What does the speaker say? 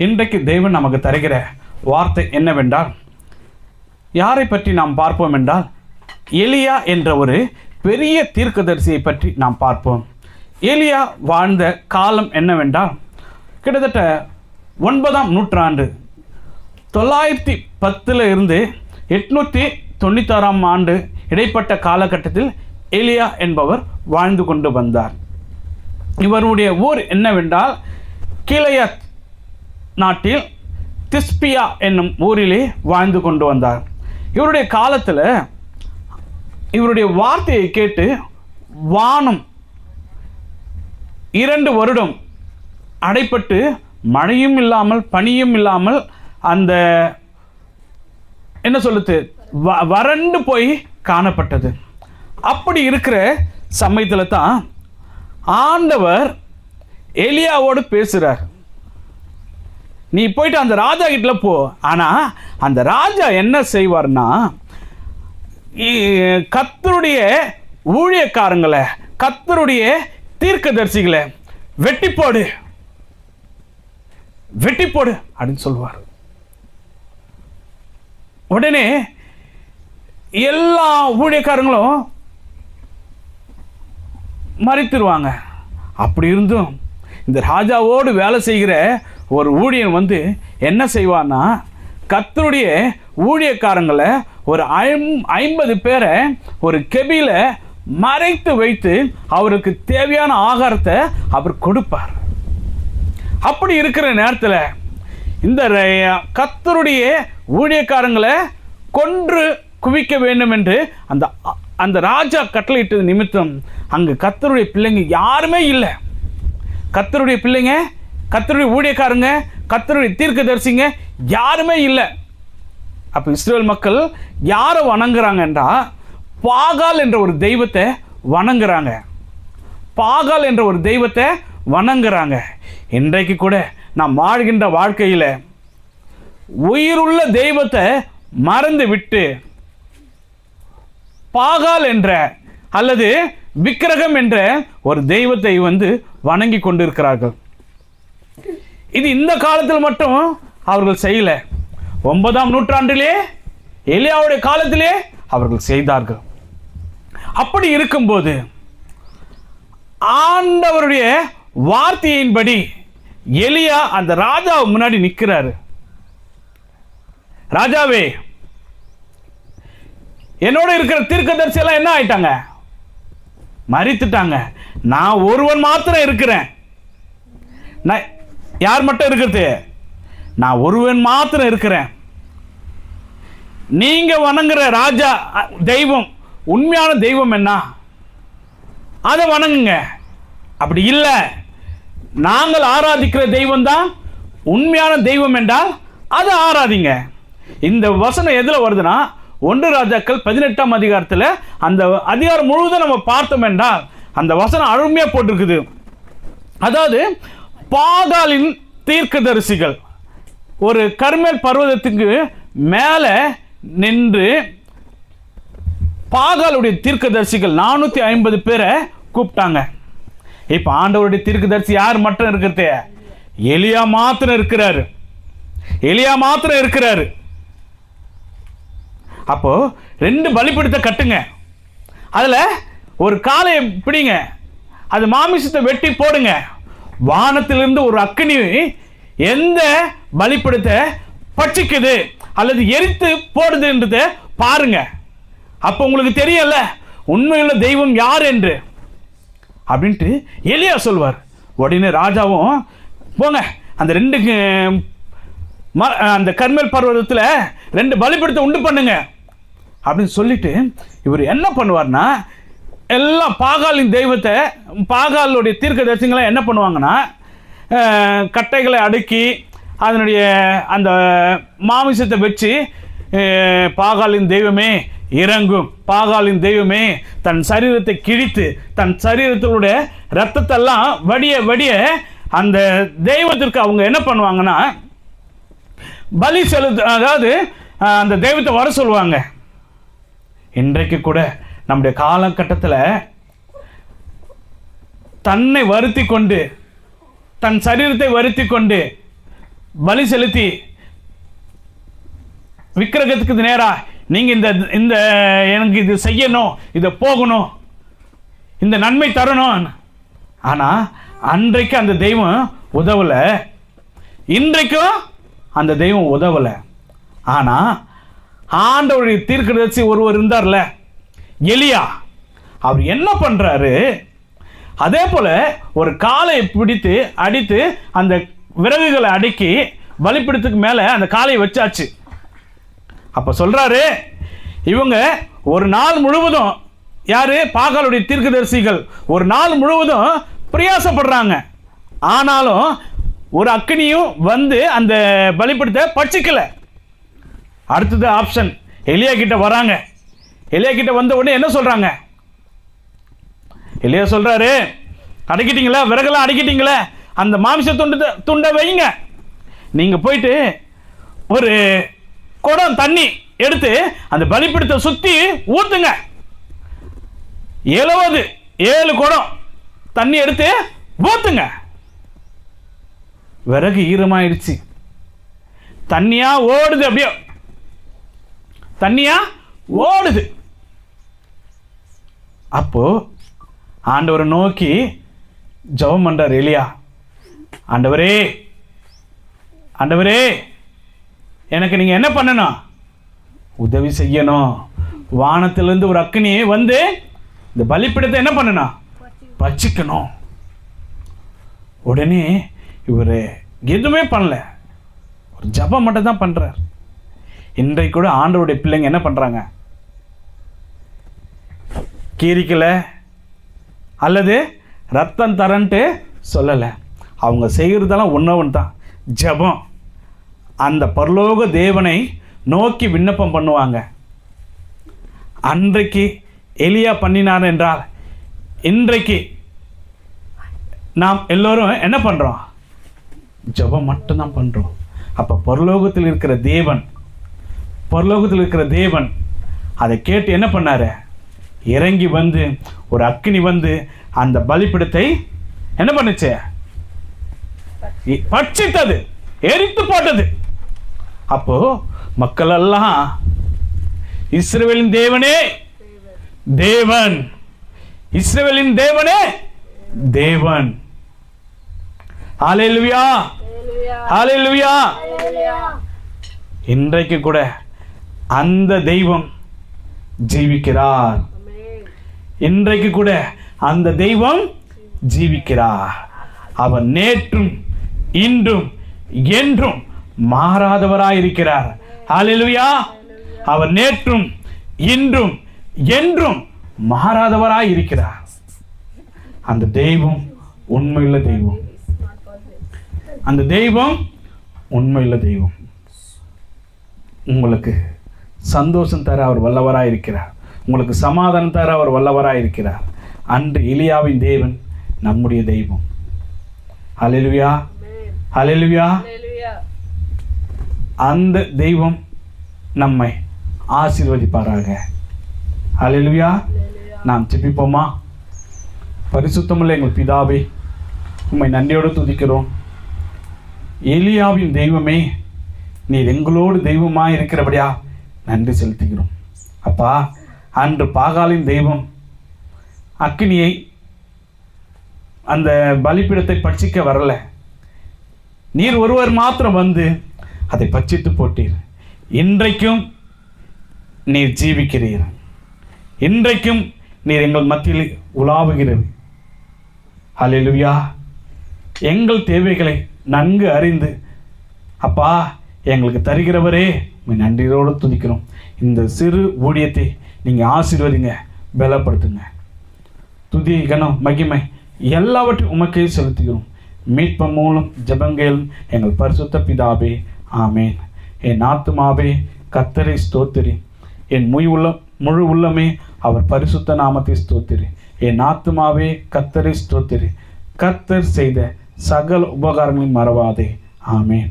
இன்றைக்கு தேவன் நமக்கு தருகிற வார்த்தை என்னவென்றால், யாரை பற்றி நாம் பார்ப்போம் என்றால், எலியா என்ற ஒரு பெரிய தீர்க்கதரிசியை பற்றி நாம் பார்ப்போம். எலியா வாழ்ந்த காலம் என்னவென்றால், கிட்டத்தட்ட 9ஆம் நூற்றாண்டு 910 இருந்து 896ஆம் ஆண்டு இடைப்பட்ட காலகட்டத்தில் எலியா என்பவர் வாழ்ந்து கொண்டு வந்தார். இவருடைய ஊர் என்னவென்றால், கீலேயாத் நாட்டில் திஸ்பியா என்னும் ஊரிலே வாழ்ந்து கொண்டு வந்தார். இவருடைய காலத்தில் இவருடைய வார்த்தையை கேட்டு வானம் 2 வருடம் அடைப்பட்டு மழையும் இல்லாமல் பனியும் இல்லாமல் அந்த என்ன சொல்லுது வறண்டு போய் காணப்பட்டது. அப்படி இருக்கிற சமயத்தில் தான் ஆண்டவர் எலியாவோடு பேசுகிறார். நீ போயிட்டு அந்த ராஜா கிட்ட போ. ஆனால் அந்த ராஜா என்ன செய்வார்னா, கர்த்தருடைய ஊழியக்காரங்களை, கர்த்தருடைய தீர்க்கதரிசிகளை வெட்டி போடு அப்படின்னு சொல்லுவார். உடனே எல்லா ஊழியக்காரங்களும் மறித்துருவாங்க. அப்படி இருந்தும் இந்த ராஜாவோடு வேலை செய்கிற ஒரு ஊழியன் வந்து என்ன செய்வான்னா, கர்த்தருடைய ஊழியக்காரங்களை ஒரு 50 பேரை ஒரு கெபியில மறைத்து வைத்து அவருக்கு தேவையான ஆகாரத்தை அவர் கொடுப்பார். அப்படி இருக்கிற நேரத்தில் இந்த கர்த்தருடைய ஊழியக்காரங்களை கொன்று குவிக்க வேண்டும் என்று அந்த ராஜா கட்டளையிட்டது நிமித்தம் அங்கு கர்த்தருடைய பிள்ளைங்க யாருமே இல்லை. கர்த்தருடைய பிள்ளைங்க, கர்த்தருடைய ஊழியக்காரங்க, கர்த்தருடைய தீர்க்கதரிசிங்க யாருமே இல்லை. அப்போ இஸ்ரேல் மக்கள் யாரை வணங்குறாங்கன்றா, பாகால் என்ற ஒரு தெய்வத்தை வணங்குறாங்க. பாகால் என்ற ஒரு தெய்வத்தை வணங்குறாங்க. இன்றைக்கு கூட நாம் வாழ்கின்ற வாழ்க்கையில் உயிருள்ள தெய்வத்தை மறந்து விட்டு பாகால் என்ற அல்லது விக்கிரகம் என்ற ஒரு தெய்வத்தை வந்து வணங்கி கொண்டிருக்கிறார்கள். இது இந்த காலத்தில் மட்டும் அவர்கள் செய்யல, 9ஆம் நூற்றாண்டிலே எலியாவுடைய காலத்திலே அவர்கள் செய்தார்கள். அப்படி இருக்கும்போது ஆண்டவருடைய வார்த்தையின்படி எலியா அந்த ராஜா முன்னாடி நிற்கிறாரு. ராஜாவே, என்னோட இருக்கிற தீர்க்கதரிசி எல்லாம் என்ன ஆயிட்டாங்க? மரித்துட்டாங்க. நான் ஒருவன் மாத்திரம் இருக்கிறேன். நான் யார் மட்டும் இருக்கிறது? நான் ஒருவன் மாத்திரம் இருக்கிறேன். நீங்க வணங்குற ராஜா தெய்வம் உண்மையான தெய்வம் என்ன? அதை வணங்குங்க. அப்படி இல்லை, நாங்கள் ஆராதிக்கிற தெய்வம் தான் உண்மையான தெய்வம் என்றால் அதை ஆராதிங்க. இந்த வசனம் எதில் வருதுன்னா, 1 ராஜாக்கள் 18ஆம் அதிகாரத்தில் அந்த அதிகாரம் முழுவதும் நம்ம பார்த்தோம் என்றால் அந்த வசனம் அருமையாக போட்டிருக்குது. அதாவது பாகாலின் தீர்க்கதரிசிகள் ஒரு கர்மேல் பர்வதத்துக்கு மேலே நின்று பாகாலுடைய தீர்க்கதரிசிகள் 450 பேரை கூப்பிட்டாங்க. இப்போ ஆண்டவருடைய தீர்க்கதரிசி யார் மட்டும் இருக்கிறது? எலியா மாத்திரம் இருக்கிறாரு. எலியா மாத்திரம் இருக்கிறாரு. அப்போ 2 பலிபீடத்தை கட்டுங்க, அதுல ஒரு காளையை பிடிங்க, அது மாமிசத்தை வெட்டி போடுங்க. வானத்திலிருந்து ஒரு அக்கினி எந்த பலிபீடத்தை பட்சிக்குது அல்லது எரித்து போடுதுன்றத பாருங்க. அப்போ உங்களுக்கு தெரியல உண்மையுள்ள தெய்வம் யார் என்று அப்படின்ட்டு எலியா சொல்வார். உடனே ராஜாவும் போங்க அந்த 2 அந்த கர்மேல் பர்வதத்தில் 2 பலிபீடத்தை உண்டு பண்ணுங்க அப்படின்னு சொல்லிட்டு இவர் என்ன பண்ணுவார்னா, எல்லாம் பாகாலின் தெய்வத்தை, பாகாலுடைய தீர்க்கதரிசிகளை என்ன பண்ணுவாங்கன்னா, கட்டைகளை அடுக்கி அதனுடைய அந்த மாமிசத்தை வச்சு, பாகாலின் தெய்வமே இறங்கும், பாகாலின் தெய்வமே தன் சரீரத்தை கிழித்து தன் சரீரத்தினுடைய ரத்தத்தெல்லாம் வடிய வடிய அந்த தெய்வத்திற்கு அவங்க என்ன பண்ணுவாங்கன்னா பலி செலுத்து, அதாவது அந்த தெய்வத்தை வர சொல்லுவாங்க. இன்றைக்கு கூட நம்முடைய காலகட்டத்தில் தன்னை வருத்தி கொண்டு, தன் சரீரத்தை வருத்தி கொண்டு பலி செலுத்தி விக்கிரகத்துக்கு நேரா நீங்க இந்த இந்த எனக்கு இது செய்யணும், இதை போகணும், இந்த நன்மை தரணும். ஆனா அன்றைக்கு அந்த தெய்வம் உதவல, இன்றைக்கும் அந்த தெய்வம் உதவல. ஆனா ஆண்டவருடைய தீர்க்கதரிசி ஒருவர் இருந்தார்ல, எலியா, அவர் என்ன பண்றாரு, அதே போல ஒரு காலை பிடித்து அடித்து அந்த விறகுகளை அடுக்கி பலிபீடத்துக்கு மேல அந்த காலையை வச்சாச்சு. அப்ப சொல்றாரு, இவங்க ஒரு நாள் முழுவதும், யாரு, பாகாலுடைய தீர்க்கதரிசிகள் ஒரு நாள் முழுவதும் பிரயாசப்படுறாங்க. ஆனாலும் ஒரு அக்கினியும் வந்து அந்த பலிபீடத்தை பட்சிக்கல. அடுத்தது ஆப்ஷன், எலியா கிட்ட வராங்க. எலியா கிட்ட வந்த உடனே என்ன சொல்றாங்க? எலியா சொல்றாரு, அடக்கிட்டீங்களா, விறகெல்லாம் அடக்கிட்டீங்களா, அந்த மாமிச துண்டை வைங்க, நீங்க போயிட்டு ஒரு குடம் தண்ணி எடுத்து அந்த பலிபீடத்தை சுத்தி ஊத்துங்க. 7 குடம் தண்ணி எடுத்து ஊத்துங்க. விறகு ஈரமாயிடுச்சு, தண்ணியா ஓடுது, அப்படியே தண்ணியா ஓடுது. அப்போ ஆண்டவரை நோக்கி ஜெபம் பண்றார் எலியா, ஆண்டவரே, ஆண்டவரே, எனக்கு நீங்க என்ன பண்ணணும், உதவி செய்யணும். வானத்திலிருந்து ஒரு அக்கினி வந்து இந்த பலிபீடத்தை என்ன பண்ணணும், பட்சிக்கணும். உடனே இவர் எதுவுமே பண்ணல, ஒரு ஜபம் மட்டும் தான் பண்றார். இன்றைக்கு கூட ஆண்டவருடைய பிள்ளைங்க என்ன பண்றாங்க, கீரிக்கல அல்லது ரத்தம் தரன்ட்டு சொல்லலை, அவங்க செய்கிறதெல்லாம் ஒன்று தான், ஜபம். அந்த பரலோக தேவனை நோக்கி விண்ணப்பம் பண்ணுவாங்க. அன்றைக்கு எலியா பண்ணினார் என்றால் இன்றைக்கு நாம் எல்லோரும் என்ன பண்றோம், ஜபம் மட்டும்தான் பண்றோம். அப்ப பரலோகத்தில் இருக்கிற தேவன் அதை கேட்டு என்ன பண்ணாரு, இறங்கி வந்து ஒரு அக்கினி வந்து அந்த பலிபீடத்தை என்ன பண்ணுச்சு, பட்சித்தது, எரித்து போட்டது. அப்போ மக்கள் எல்லாம் இஸ்ரவேலின் தேவனே தேவன், இஸ்ரவேலின் தேவனே தேவன், ஹல்லேலூயா, ஹல்லேலூயா. இன்றைக்கு கூட அந்த தெய்வம் ஜீவிக்கிறார். இன்றைக்கு கூட அந்த தெய்வம் ஜீவிக்கிறார். அவர் நேற்றும் இன்றும் என்றும் மாறாதவராயிருக்கிறார். ஹல்லேலூயா. அவர் நேற்றும் இன்றும் என்றும் மாறாதவராயிருக்கிறார். அந்த தெய்வம் உண்மையுள்ள தெய்வம், அந்த தெய்வம் உண்மையுள்ள தெய்வம். உங்களுக்கு சந்தோஷம் தர அவர் வல்லவராயிருக்கிறார், உங்களுக்கு சமாதானம் தர அவர் வல்லவராயிருக்கிறார். அன்று எலியாவின் தேவன் நம்முடைய தெய்வம். ஹல்லேலூயா, ஹல்லேலூயா. அந்த தெய்வம் நம்மை ஆசீர்வதிப்பாராக. ஹல்லேலூயா. நாம் ஜெபிப்போமா? பரிசுத்தமுள்ள எங்கள் பிதாவே, உம்மை நன்றியோடு துதிக்கிறோம். எலியாவின் தெய்வமே, நீர் எங்களோடு தெய்வமாய் இருக்கிறபடியா நன்றி செலுத்துகிறோம். அப்பா, அன்று பாகாலின் தெய்வம் அக்கினியை அந்த பலிபீடத்தை பட்சிக்க வரல, நீர் ஒருவர் மாத்திரம் வந்து அதை பட்சித்து போட்டீர். இன்றைக்கும் நீர் ஜீவிக்கிறீர், இன்றைக்கும் நீர் எங்கள் மத்தியில் உலாவுகிறது. ஹல்லேலூயா. எங்கள் தேவைகளை நன்கு அறிந்து அப்பா எங்களுக்கு தருகிறவரே நன்றியோடு துதிக்கிறோம். இந்த சிறு ஊழியத்தை நீங்கள் ஆசீர்வதிங்க, பலப்படுத்துங்க. துதி, கனம், மகிமை எல்லாவற்றையும் உமக்கே செலுத்துகிறோம். மீட்பு மூலம் ஜெபங்கள் எங்கள் பரிசுத்த பிதாவே, ஆமேன். என் ஆத்துமாவே கர்த்தரை ஸ்தோத்திரி, என் முழு உள்ளமே அவர் பரிசுத்த நாமத்தை ஸ்தோத்திரி. என் ஆத்துமாவே கர்த்தரை ஸ்தோத்திரி, கர்த்தர் செய்த சகல உபகாரங்களையும் மறவாதே. ஆமேன்.